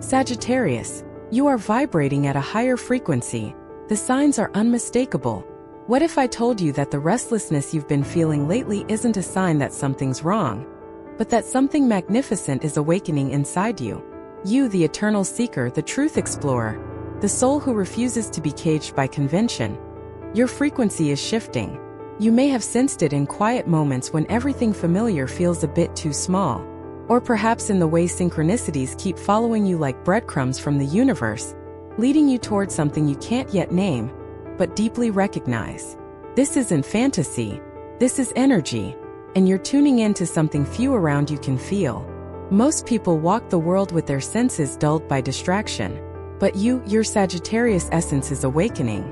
Sagittarius, you are vibrating at a higher frequency. The signs are unmistakable. What if I told you that the restlessness you've been feeling lately isn't a sign that something's wrong, but that something magnificent is awakening inside you? You, the eternal seeker, the truth explorer, the soul who refuses to be caged by convention. Your frequency is shifting. You may have sensed it in quiet moments when everything familiar feels a bit too small. Or perhaps in the way synchronicities keep following you like breadcrumbs from the universe, leading you toward something you can't yet name, but deeply recognize. This isn't fantasy. This is energy, and you're tuning into something few around you can feel. Most people walk the world with their senses dulled by distraction. But your Sagittarius essence is awakening.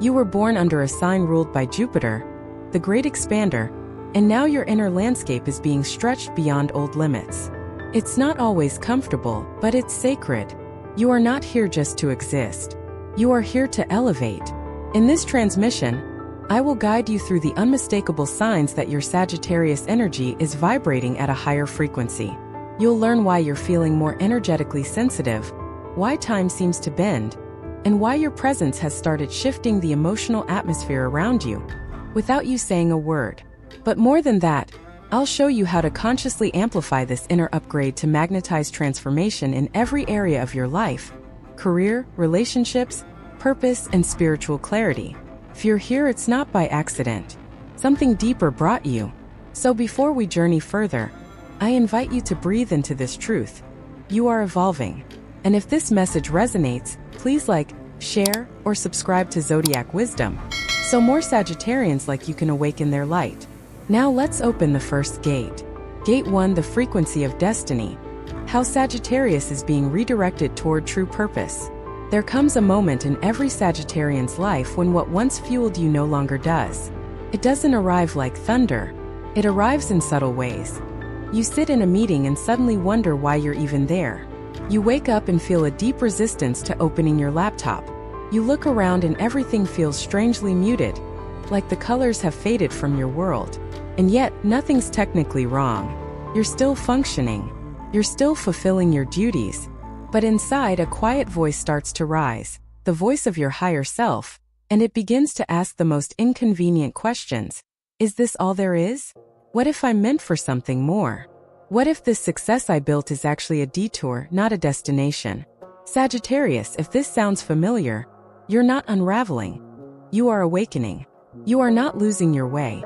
You were born under a sign ruled by Jupiter, the great expander, and now your inner landscape is being stretched beyond old limits. It's not always comfortable, but it's sacred. You are not here just to exist. You are here to elevate. In this transmission, I will guide you through the unmistakable signs that your Sagittarius energy is vibrating at a higher frequency. You'll learn why you're feeling more energetically sensitive, why time seems to bend, and why your presence has started shifting the emotional atmosphere around you, without you saying a word. But more than that, I'll show you how to consciously amplify this inner upgrade to magnetize transformation in every area of your life: career, relationships, purpose, and spiritual clarity. If you're here, it's not by accident. Something deeper brought you. So before we journey further, I invite you to breathe into this truth. You are evolving. And if this message resonates, please like, share, or subscribe to Zodiac Wisdom, so more Sagittarians like you can awaken their light. Now let's open the first gate. Gate 1, the frequency of destiny. How Sagittarius is being redirected toward true purpose. There comes a moment in every Sagittarian's life when what once fueled you no longer does. It doesn't arrive like thunder. It arrives in subtle ways. You sit in a meeting and suddenly wonder why you're even there. You wake up and feel a deep resistance to opening your laptop. You look around and everything feels strangely muted, like the colors have faded from your world. And yet, nothing's technically wrong. You're still functioning. You're still fulfilling your duties. But inside, a quiet voice starts to rise, the voice of your higher self, and it begins to ask the most inconvenient questions. Is this all there is? What if I'm meant for something more? What if this success I built is actually a detour, not a destination? Sagittarius, if this sounds familiar, you're not unraveling. You are awakening. You are not losing your way.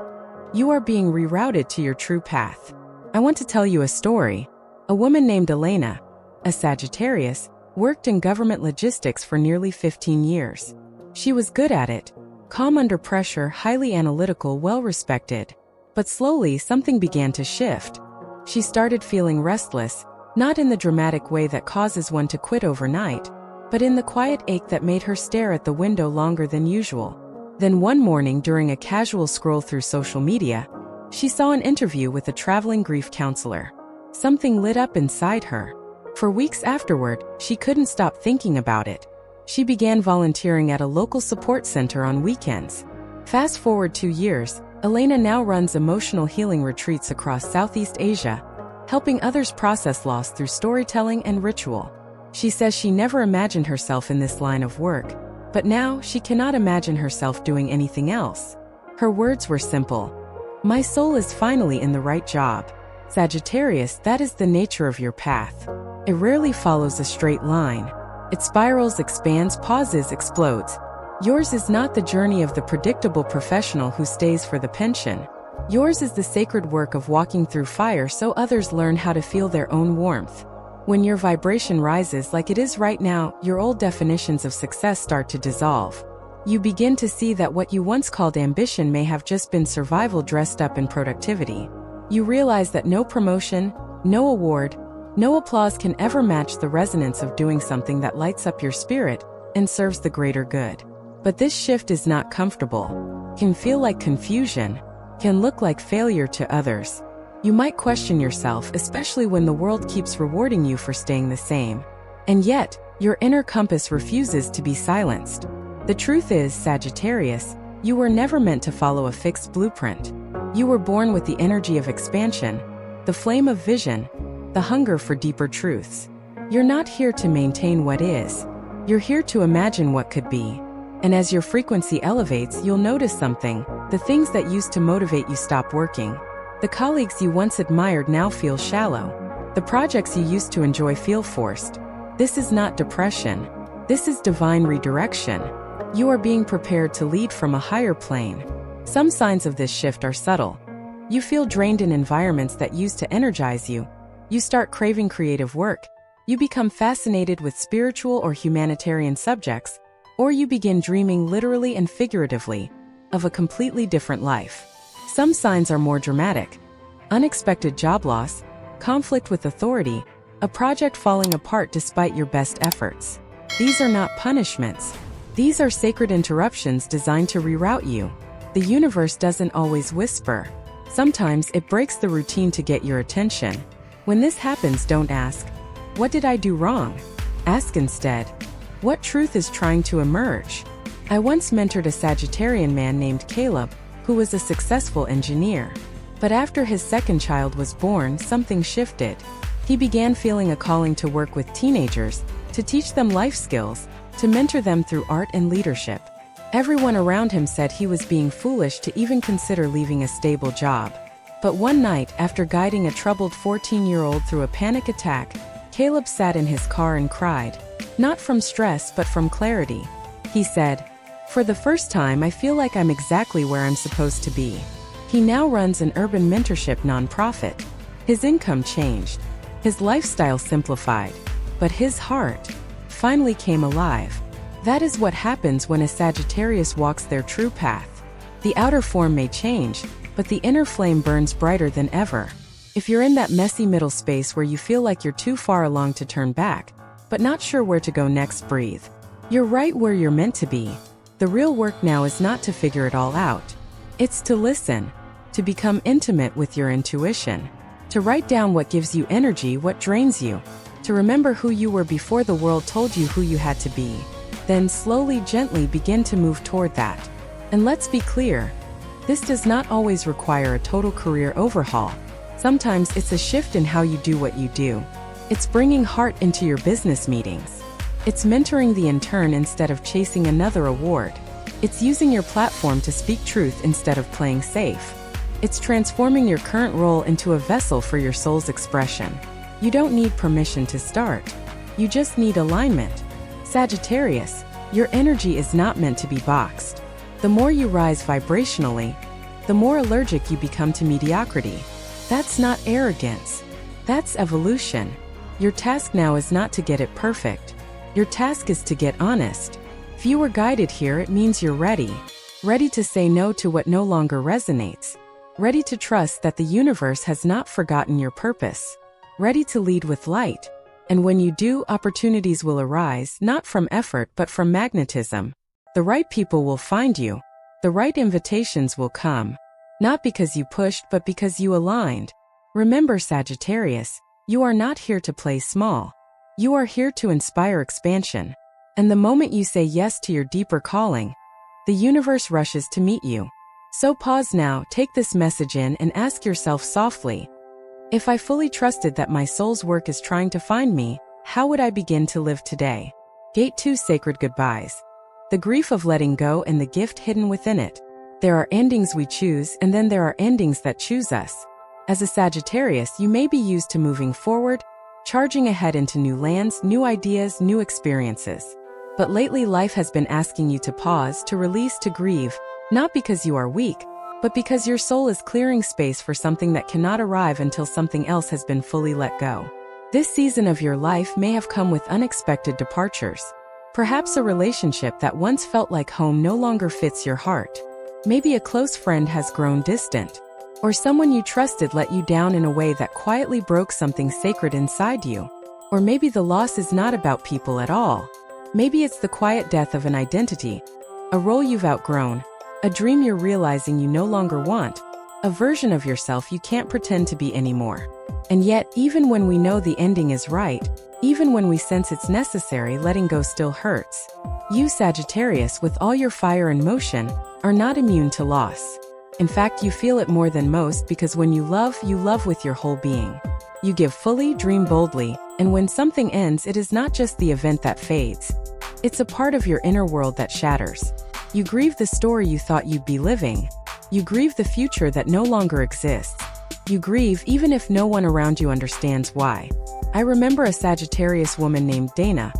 You are being rerouted to your true path. I want to tell you a story. A woman named Elena, a Sagittarius, worked in government logistics for nearly 15 years. She was good at it, calm under pressure, highly analytical, well-respected. But slowly, something began to shift. She started feeling restless, not in the dramatic way that causes one to quit overnight, but in the quiet ache that made her stare at the window longer than usual. Then one morning, during a casual scroll through social media, she saw an interview with a traveling grief counselor. Something lit up inside her. For weeks afterward, she couldn't stop thinking about it. She began volunteering at a local support center on weekends. Fast forward 2 years, Elena now runs emotional healing retreats across Southeast Asia, helping others process loss through storytelling and ritual. She says she never imagined herself in this line of work, but now she cannot imagine herself doing anything else. Her words were simple. My soul is finally in the right job. Sagittarius, that is the nature of your path. It rarely follows a straight line. It spirals, expands, pauses, explodes. Yours is not the journey of the predictable professional who stays for the pension. Yours is the sacred work of walking through fire so others learn how to feel their own warmth. When your vibration rises like it is right now, your old definitions of success start to dissolve. You begin to see that what you once called ambition may have just been survival dressed up in productivity. You realize that no promotion, no award, no applause can ever match the resonance of doing something that lights up your spirit and serves the greater good. But this shift is not comfortable, can feel like confusion, can look like failure to others. You might question yourself, especially when the world keeps rewarding you for staying the same. And yet, your inner compass refuses to be silenced. The truth is, Sagittarius, you were never meant to follow a fixed blueprint. You were born with the energy of expansion, the flame of vision, the hunger for deeper truths. You're not here to maintain what is. You're here to imagine what could be. And as your frequency elevates, you'll notice something. The things that used to motivate you stop working. The colleagues you once admired now feel shallow. The projects you used to enjoy feel forced. This is not depression. This is divine redirection. You are being prepared to lead from a higher plane. Some signs of this shift are subtle. You feel drained in environments that used to energize you. You start craving creative work. You become fascinated with spiritual or humanitarian subjects, or you begin dreaming literally and figuratively of a completely different life. Some signs are more dramatic. Unexpected job loss, conflict with authority, a project falling apart despite your best efforts. These are not punishments. These are sacred interruptions designed to reroute you. The universe doesn't always whisper. Sometimes it breaks the routine to get your attention. When this happens, don't ask, "What did I do wrong?" Ask instead, "What truth is trying to emerge?" I once mentored a Sagittarian man named Caleb, who was a successful engineer. But after his second child was born, something shifted. He began feeling a calling to work with teenagers, to teach them life skills, to mentor them through art and leadership. Everyone around him said he was being foolish to even consider leaving a stable job. But one night, after guiding a troubled 14-year-old through a panic attack, Caleb sat in his car and cried. Not from stress, but from clarity. He said, "For the first time, I feel like I'm exactly where I'm supposed to be." He now runs an urban mentorship nonprofit. His income changed. His lifestyle simplified. But his heart finally came alive. That is what happens when a Sagittarius walks their true path. The outer form may change, but the inner flame burns brighter than ever. If you're in that messy middle space where you feel like you're too far along to turn back, but not sure where to go next, breathe. You're right where you're meant to be. The real work now is not to figure it all out. It's to listen, to become intimate with your intuition, to write down what gives you energy, what drains you, to remember who you were before the world told you who you had to be. Then slowly, gently begin to move toward that. And let's be clear, this does not always require a total career overhaul. Sometimes it's a shift in how you do what you do. It's bringing heart into your business meetings. It's mentoring the intern instead of chasing another award. It's using your platform to speak truth instead of playing safe. It's transforming your current role into a vessel for your soul's expression. You don't need permission to start. You just need alignment. Sagittarius, your energy is not meant to be boxed. The more you rise vibrationally, the more allergic you become to mediocrity. That's not arrogance. That's evolution. Your task now is not to get it perfect. Your task is to get honest. If you were guided here, it means you're ready. Ready to say no to what no longer resonates. Ready to trust that the universe has not forgotten your purpose. Ready to lead with light. And when you do, opportunities will arise, not from effort but from magnetism. The right people will find you. The right invitations will come. Not because you pushed, but because you aligned. Remember, Sagittarius, you are not here to play small. You are here to inspire expansion. And the moment you say yes to your deeper calling, the universe rushes to meet you. So pause now, take this message in, and ask yourself softly, if I fully trusted that my soul's work is trying to find me, how would I begin to live today? Gate 2: Sacred Goodbyes. The grief of letting go and the gift hidden within it. There are endings we choose, and then there are endings that choose us. As a Sagittarius, you may be used to moving forward, charging ahead into new lands, new ideas, new experiences. But lately life has been asking you to pause, to release, to grieve, not because you are weak, but because your soul is clearing space for something that cannot arrive until something else has been fully let go. This season of your life may have come with unexpected departures. Perhaps a relationship that once felt like home no longer fits your heart. Maybe a close friend has grown distant. Or someone you trusted let you down in a way that quietly broke something sacred inside you. Or maybe the loss is not about people at all. Maybe it's the quiet death of an identity, a role you've outgrown, a dream you're realizing you no longer want, a version of yourself you can't pretend to be anymore. And yet, even when we know the ending is right, even when we sense it's necessary, letting go still hurts. You, Sagittarius, with all your fire and motion, are not immune to loss. In fact, you feel it more than most, because when you love with your whole being. You give fully, dream boldly, and when something ends, it is not just the event that fades. It's a part of your inner world that shatters. You grieve the story you thought you'd be living. You grieve the future that no longer exists. You grieve even if no one around you understands why. I remember a Sagittarius woman named Dana,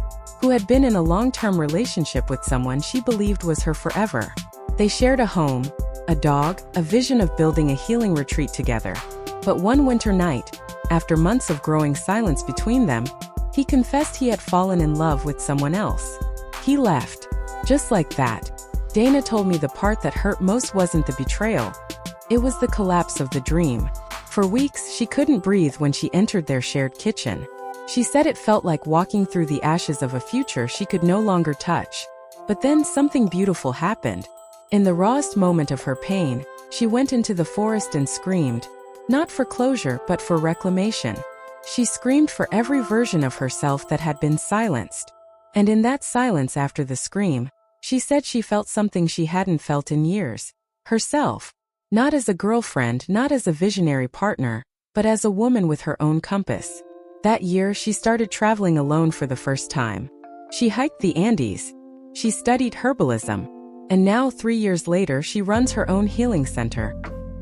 who had been in a long-term relationship with someone she believed was her forever. They shared a home, a dog, a vision of building a healing retreat together. But one winter night, after months of growing silence between them, he confessed he had fallen in love with someone else. He left. Just like that. Dana told me the part that hurt most wasn't the betrayal. It was the collapse of the dream. For weeks, she couldn't breathe when she entered their shared kitchen. She said it felt like walking through the ashes of a future she could no longer touch. But then something beautiful happened. In the rawest moment of her pain, she went into the forest and screamed, not for closure but for reclamation. She screamed for every version of herself that had been silenced. And in that silence after the scream, she said she felt something she hadn't felt in years. Herself. Not as a girlfriend, not as a visionary partner, but as a woman with her own compass. That year, she started traveling alone for the first time. She hiked the Andes. She studied herbalism. And now, 3 years later, she runs her own healing center.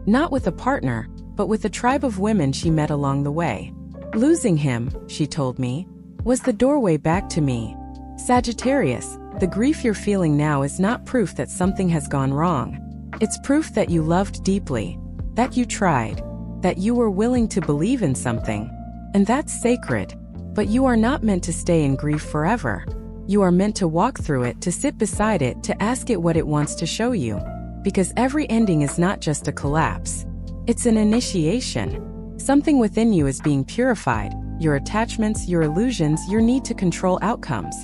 Not with a partner, but with a tribe of women she met along the way. Losing him, she told me, was the doorway back to me. Sagittarius, the grief you're feeling now is not proof that something has gone wrong. It's proof that you loved deeply, that you tried, that you were willing to believe in something. And that's sacred. But you are not meant to stay in grief forever. You are meant to walk through it, to sit beside it, to ask it what it wants to show you. Because every ending is not just a collapse. It's an initiation. Something within you is being purified, your attachments, your illusions, your need to control outcomes.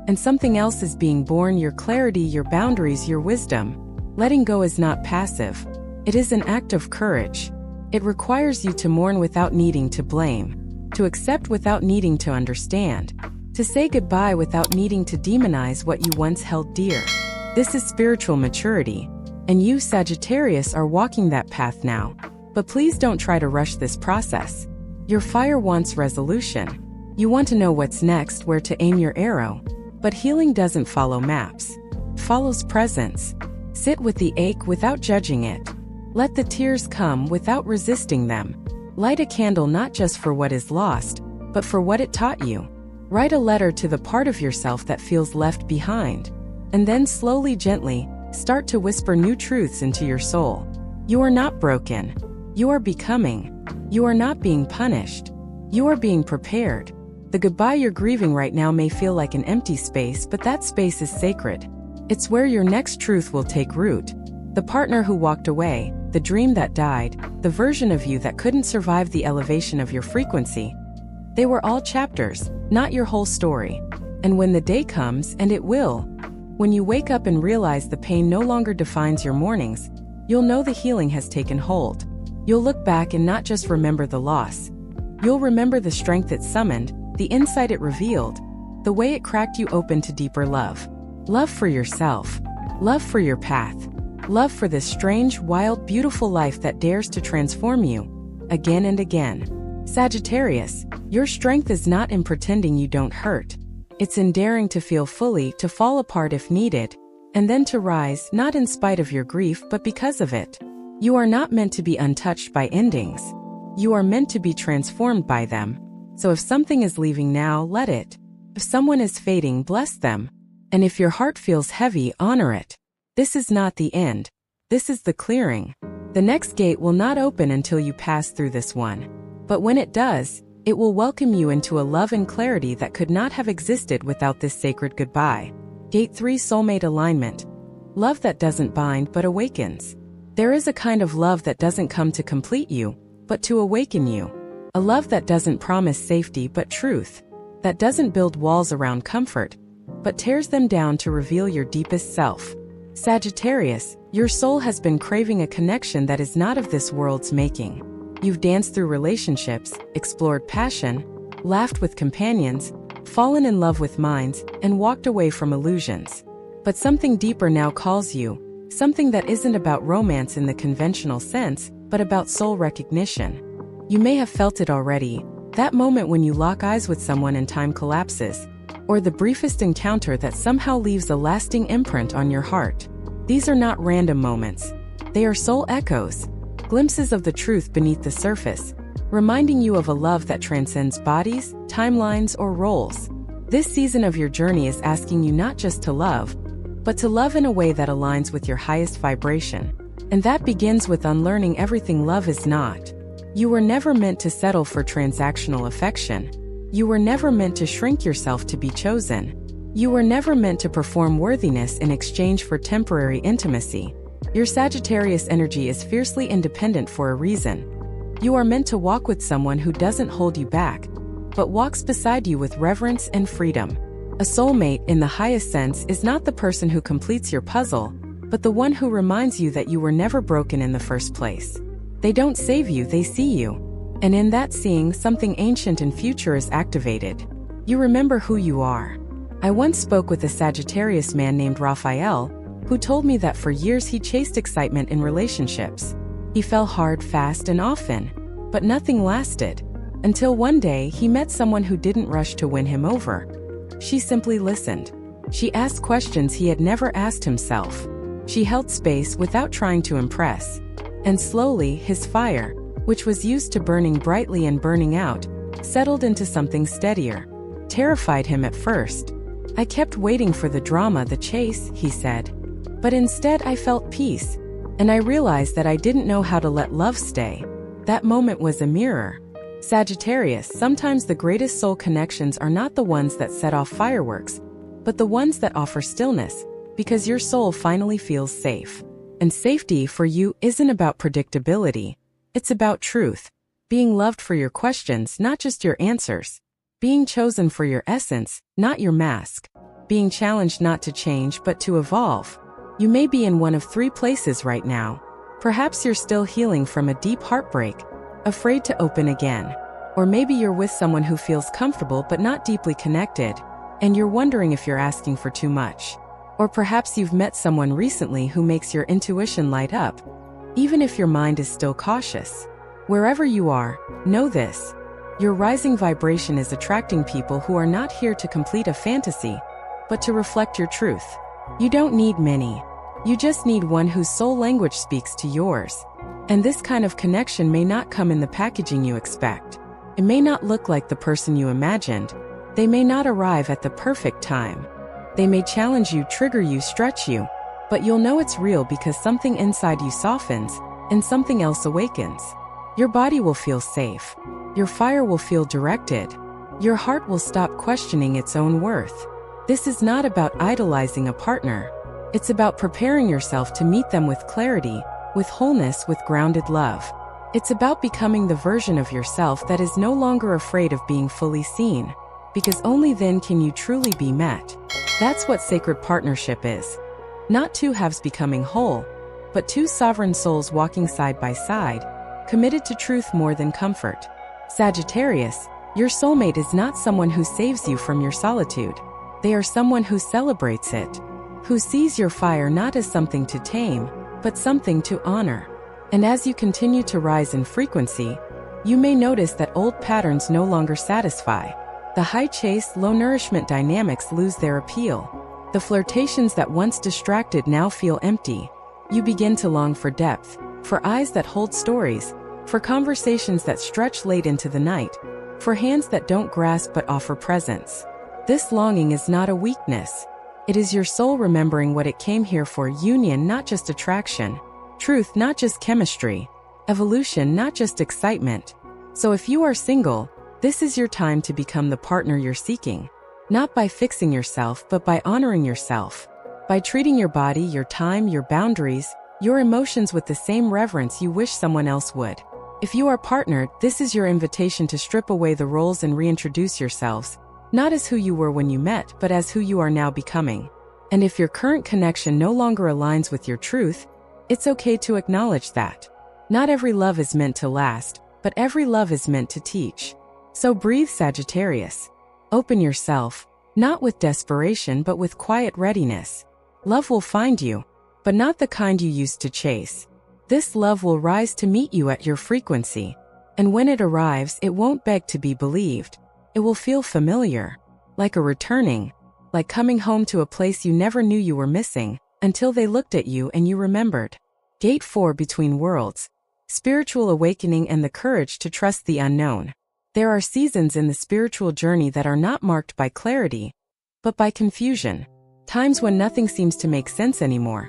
And something else is being born, your clarity, your boundaries, your wisdom. Letting go is not passive. It is an act of courage. It requires you to mourn without needing to blame, to accept without needing to understand, to say goodbye without needing to demonize what you once held dear. This is spiritual maturity, and you, Sagittarius, are walking that path now. But please don't try to rush this process. Your fire wants resolution. You want to know what's next, where to aim your arrow. But healing doesn't follow maps. It follows presence. Sit with the ache without judging it. Let the tears come without resisting them. Light a candle not just for what is lost, but for what it taught you. Write a letter to the part of yourself that feels left behind. And then slowly, gently, start to whisper new truths into your soul. You are not broken. You are becoming. You are not being punished. You are being prepared. The goodbye you're grieving right now may feel like an empty space, but that space is sacred. It's where your next truth will take root. The partner who walked away, the dream that died, the version of you that couldn't survive the elevation of your frequency. They were all chapters, not your whole story. And when the day comes, and it will, when you wake up and realize the pain no longer defines your mornings, you'll know the healing has taken hold. You'll look back and not just remember the loss. You'll remember the strength it summoned, the insight it revealed, the way it cracked you open to deeper love. Love for yourself. Love for your path. Love for this strange, wild, beautiful life that dares to transform you, again and again. Sagittarius, your strength is not in pretending you don't hurt. It's in daring to feel fully, to fall apart if needed, and then to rise, not in spite of your grief but because of it. You are not meant to be untouched by endings. You are meant to be transformed by them. So if something is leaving now, let it. If someone is fading, bless them. And if your heart feels heavy, honor it. This is not the end. This is the clearing. The next gate will not open until you pass through this one. But when it does, it will welcome you into a love and clarity that could not have existed without this sacred goodbye. Gate 3, Soulmate Alignment. Love that doesn't bind but awakens. There is a kind of love that doesn't come to complete you, but to awaken you. A love that doesn't promise safety but truth. That doesn't build walls around comfort, but tears them down to reveal your deepest self. Sagittarius, your soul has been craving a connection that is not of this world's making. You've danced through relationships, explored passion, laughed with companions, fallen in love with minds, and walked away from illusions. But something deeper now calls you, something that isn't about romance in the conventional sense, but about soul recognition. You may have felt it already, That moment when you lock eyes with someone and time collapses, or the briefest encounter that somehow leaves a lasting imprint on your heart. These are not random moments. They are soul echoes, glimpses of the truth beneath the surface, reminding you of a love that transcends bodies, timelines, or roles. This season of your journey is asking you not just to love, but to love in a way that aligns with your highest vibration. And that begins with unlearning everything love is not. You were never meant to settle for transactional affection. You were never meant to shrink yourself to be chosen. You were never meant to perform worthiness in exchange for temporary intimacy. Your Sagittarius energy is fiercely independent for a reason. You are meant to walk with someone who doesn't hold you back, but walks beside you with reverence and freedom. A soulmate, in the highest sense, is not the person who completes your puzzle, but the one who reminds you that you were never broken in the first place. They don't save you, they see you. And in that seeing, something ancient and future is activated. You remember who you are. I once spoke with a Sagittarius man named Raphael, who told me that for years he chased excitement in relationships. He fell hard, fast, and often, but nothing lasted. Until one day, he met someone who didn't rush to win him over. She simply listened. She asked questions he had never asked himself. She held space without trying to impress. And slowly, his fire, which was used to burning brightly and burning out, settled into something steadier. Terrified him at first. I kept waiting for the drama, the chase, he said. But instead I felt peace. And I realized that I didn't know how to let love stay. That moment was a mirror. Sagittarius, sometimes the greatest soul connections are not the ones that set off fireworks, but the ones that offer stillness, because your soul finally feels safe. And safety for you isn't about predictability. It's about truth. Being loved for your questions, not just your answers. Being chosen for your essence, not your mask. Being challenged not to change but to evolve. You may be in one of three places right now. Perhaps you're still healing from a deep heartbreak, afraid to open again. Or maybe you're with someone who feels comfortable but not deeply connected, and you're wondering if you're asking for too much. Or perhaps you've met someone recently who makes your intuition light up, even if your mind is still cautious. Wherever you are, know this. Your rising vibration is attracting people who are not here to complete a fantasy, but to reflect your truth. You don't need many. You just need one whose soul language speaks to yours. And this kind of connection may not come in the packaging you expect. It may not look like the person you imagined. They may not arrive at the perfect time. They may challenge you, trigger you, stretch you. But you'll know it's real because something inside you softens, and something else awakens. Your body will feel safe. Your fire will feel directed. Your heart will stop questioning its own worth. This is not about idolizing a partner. It's about preparing yourself to meet them with clarity, with wholeness, with grounded love. It's about becoming the version of yourself that is no longer afraid of being fully seen, because only then can you truly be met. That's what sacred partnership is. Not two halves becoming whole, but two sovereign souls walking side by side, committed to truth more than comfort. Sagittarius, your soulmate is not someone who saves you from your solitude. They are someone who celebrates it, who sees your fire not as something to tame, but something to honor. And as you continue to rise in frequency, you may notice that old patterns no longer satisfy. The high chase, low nourishment dynamics lose their appeal. The flirtations that once distracted now feel empty. You begin to long for depth, for eyes that hold stories, for conversations that stretch late into the night, for hands that don't grasp but offer presence. This longing is not a weakness. It is your soul remembering what it came here for: union, not just attraction; truth, not just chemistry; evolution, not just excitement. So if you are single, this is your time to become the partner you're seeking. Not by fixing yourself, but by honoring yourself. By treating your body, your time, your boundaries, your emotions with the same reverence you wish someone else would. If you are partnered, this is your invitation to strip away the roles and reintroduce yourselves, not as who you were when you met, but as who you are now becoming. And if your current connection no longer aligns with your truth, it's okay to acknowledge that. Not every love is meant to last, but every love is meant to teach. So breathe, Sagittarius. Open yourself, not with desperation but with quiet readiness. Love will find you, but not the kind you used to chase. This love will rise to meet you at your frequency. And when it arrives, it won't beg to be believed. It will feel familiar, like a returning, like coming home to a place you never knew you were missing, until they looked at you and you remembered. Gate 4 Between Worlds. Spiritual awakening and the courage to trust the unknown. There are seasons in the spiritual journey that are not marked by clarity, but by confusion. Times when nothing seems to make sense anymore.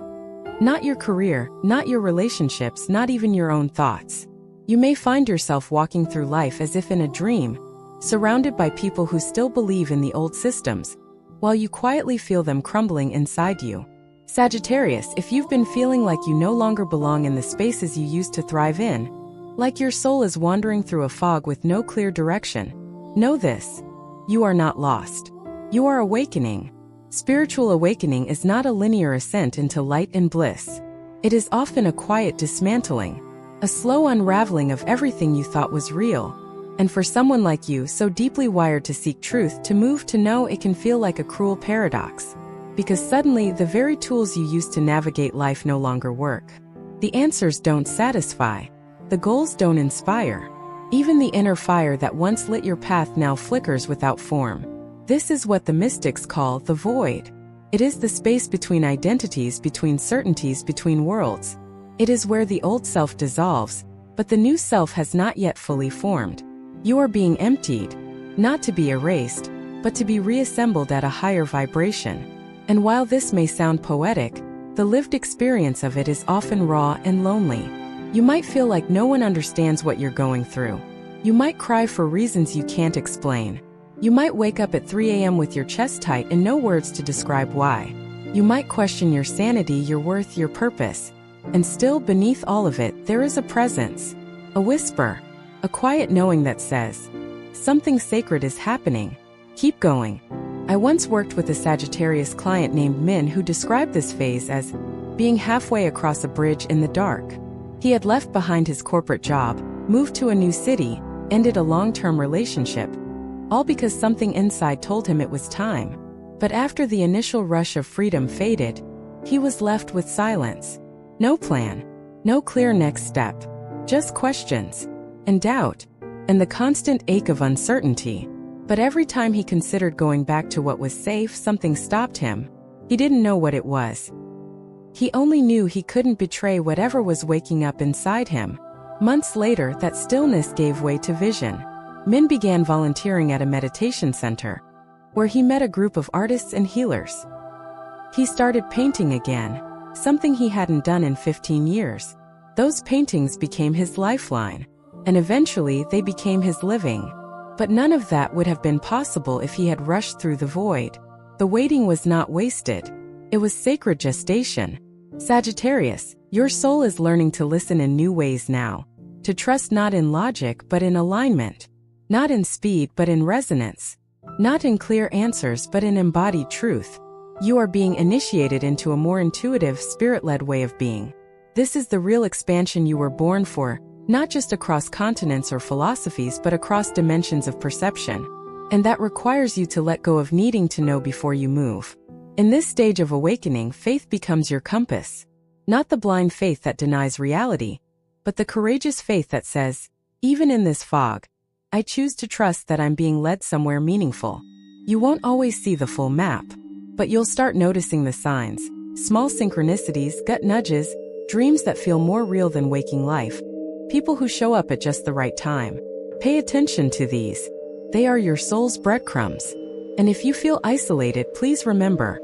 Not your career, not your relationships, not even your own thoughts. You may find yourself walking through life as if in a dream, surrounded by people who still believe in the old systems, while you quietly feel them crumbling inside you. Sagittarius, if you've been feeling like you no longer belong in the spaces you used to thrive in, like your soul is wandering through a fog with no clear direction, know this: you are not lost. You are awakening. Spiritual awakening is not a linear ascent into light and bliss. It is often a quiet dismantling, a slow unraveling of everything you thought was real. And for someone like you, so deeply wired to seek truth, to move to know, it can feel like a cruel paradox. Because suddenly, the very tools you used to navigate life no longer work. The answers don't satisfy. The goals don't inspire. Even the inner fire that once lit your path now flickers without form. This is what the mystics call the void. It is the space between identities, between certainties, between worlds. It is where the old self dissolves, but the new self has not yet fully formed. You are being emptied, not to be erased, but to be reassembled at a higher vibration. And while this may sound poetic, the lived experience of it is often raw and lonely. You might feel like no one understands what you're going through. You might cry for reasons you can't explain. You might wake up at 3 a.m. with your chest tight and no words to describe why. You might question your sanity, your worth, your purpose. And still, beneath all of it, there is a presence, a whisper, a quiet knowing that says, something sacred is happening. Keep going. I once worked with a Sagittarius client named Min who described this phase as being halfway across a bridge in the dark. He had left behind his corporate job, moved to a new city, ended a long-term relationship, all because something inside told him it was time. But after the initial rush of freedom faded, he was left with silence. No plan, no clear next step, just questions and doubt, and the constant ache of uncertainty. But every time he considered going back to what was safe, something stopped him. He didn't know what it was. He only knew he couldn't betray whatever was waking up inside him. Months later, that stillness gave way to vision. Min began volunteering at a meditation center, where he met a group of artists and healers. He started painting again, something he hadn't done in 15 years. Those paintings became his lifeline, and eventually they became his living. But none of that would have been possible if he had rushed through the void. The waiting was not wasted. It was sacred gestation. Sagittarius, your soul is learning to listen in new ways now. To trust not in logic but in alignment. Not in speed but in resonance. Not in clear answers but in embodied truth. You are being initiated into a more intuitive, spirit-led way of being. This is the real expansion you were born for. Not just across continents or philosophies, but across dimensions of perception. And that requires you to let go of needing to know before you move. In this stage of awakening, faith becomes your compass. Not the blind faith that denies reality, but the courageous faith that says, even in this fog, I choose to trust that I'm being led somewhere meaningful. You won't always see the full map, but you'll start noticing the signs, small synchronicities, gut nudges, dreams that feel more real than waking life. People who show up at just the right time. Pay attention to these. They are your soul's breadcrumbs. And if you feel isolated, please remember,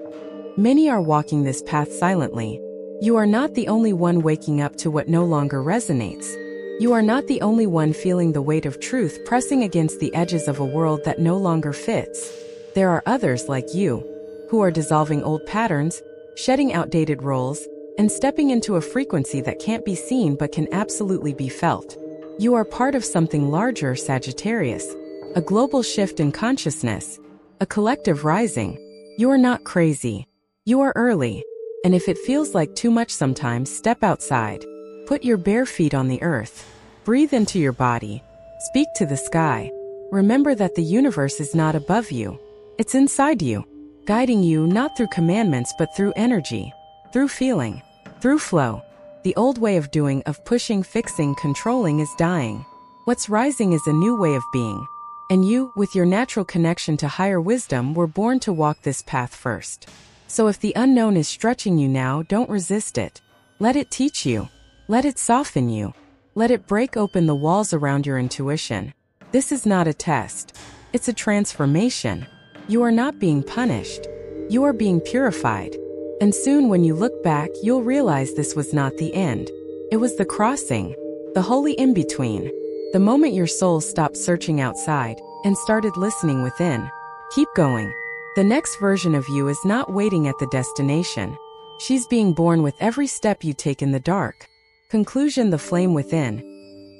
many are walking this path silently. You are not the only one waking up to what no longer resonates. You are not the only one feeling the weight of truth pressing against the edges of a world that no longer fits. There are others like you, who are dissolving old patterns, shedding outdated roles, and stepping into a frequency that can't be seen but can absolutely be felt. You are part of something larger, Sagittarius. A global shift in consciousness. A collective rising. You are not crazy. You are early. And if it feels like too much sometimes, step outside. Put your bare feet on the earth. Breathe into your body. Speak to the sky. Remember that the universe is not above you. It's inside you, guiding you not through commandments but through energy. Through feeling, through flow. The old way of doing, of pushing, fixing, controlling is dying. What's rising is a new way of being. And you, with your natural connection to higher wisdom, were born to walk this path first. So if the unknown is stretching you now, don't resist it. Let it teach you. Let it soften you. Let it break open the walls around your intuition. This is not a test. It's a transformation. You are not being punished. You are being purified. And soon when you look back, you'll realize this was not the end. It was the crossing, the holy in-between. The moment your soul stopped searching outside and started listening within. Keep going. The next version of you is not waiting at the destination. She's being born with every step you take in the dark. Conclusion: the flame within.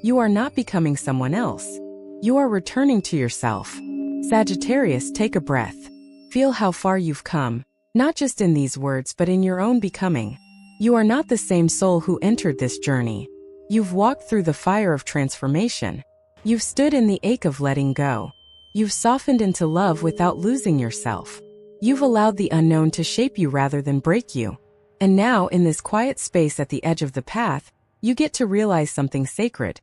You are not becoming someone else. You are returning to yourself. Sagittarius, take a breath. Feel how far you've come, not just in these words but in your own becoming. You are not the same soul who entered this journey. You've walked through the fire of transformation. You've stood in the ache of letting go. You've softened into love without losing yourself. You've allowed the unknown to shape you rather than break you. And now, in this quiet space at the edge of the path, you get to realize something sacred.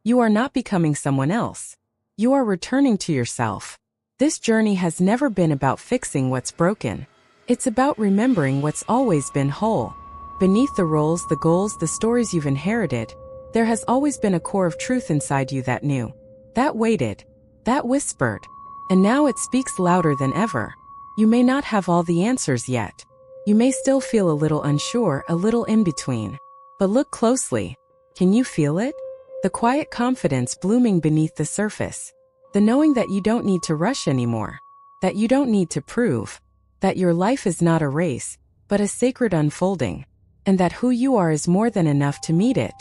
You are not becoming someone else. You are returning to yourself. This journey has never been about fixing what's broken. It's about remembering what's always been whole. Beneath the roles, the goals, the stories you've inherited, there has always been a core of truth inside you that knew, that waited, that whispered, and now it speaks louder than ever. You may not have all the answers yet. You may still feel a little unsure, a little in between. But look closely. Can you feel it? The quiet confidence blooming beneath the surface. The knowing that you don't need to rush anymore. That you don't need to prove. That your life is not a race, but a sacred unfolding. And that who you are is more than enough to meet it.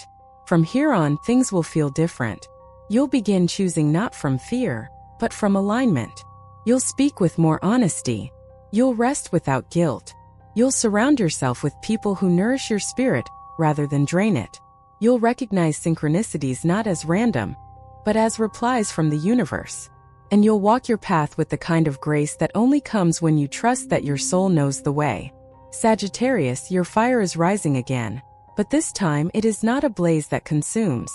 From here on, things will feel different. You'll begin choosing not from fear, but from alignment. You'll speak with more honesty. You'll rest without guilt. You'll surround yourself with people who nourish your spirit rather than drain it. You'll recognize synchronicities not as random, but as replies from the universe. And you'll walk your path with the kind of grace that only comes when you trust that your soul knows the way. Sagittarius, your fire is rising again, but this time it is not a blaze that consumes.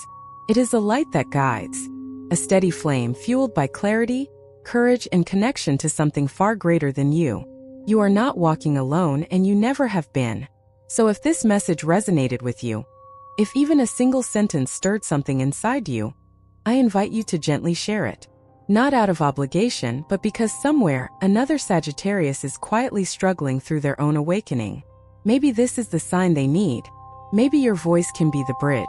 It is a light that guides, a steady flame fueled by clarity, courage, and connection to something far greater than you. You are not walking alone, and you never have been. So if this message resonated with you, if even a single sentence stirred something inside you, I invite you to gently share it. Not out of obligation, but because somewhere, another Sagittarius is quietly struggling through their own awakening. Maybe this is the sign they need. Maybe your voice can be the bridge.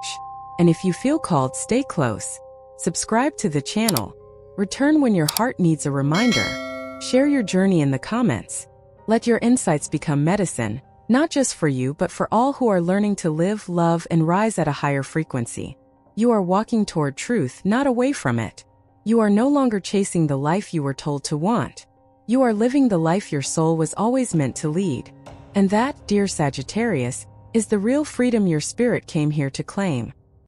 And if you feel called, stay close. Subscribe to the channel. Return when your heart needs a reminder. Share your journey in the comments. Let your insights become medicine, not just for you but for all who are learning to live, love, and rise at a higher frequency. You are walking toward truth, not away from it. You are no longer chasing the life you were told to want. You are living the life your soul was always meant to lead. And that, dear Sagittarius, is the real freedom your spirit came here to claim.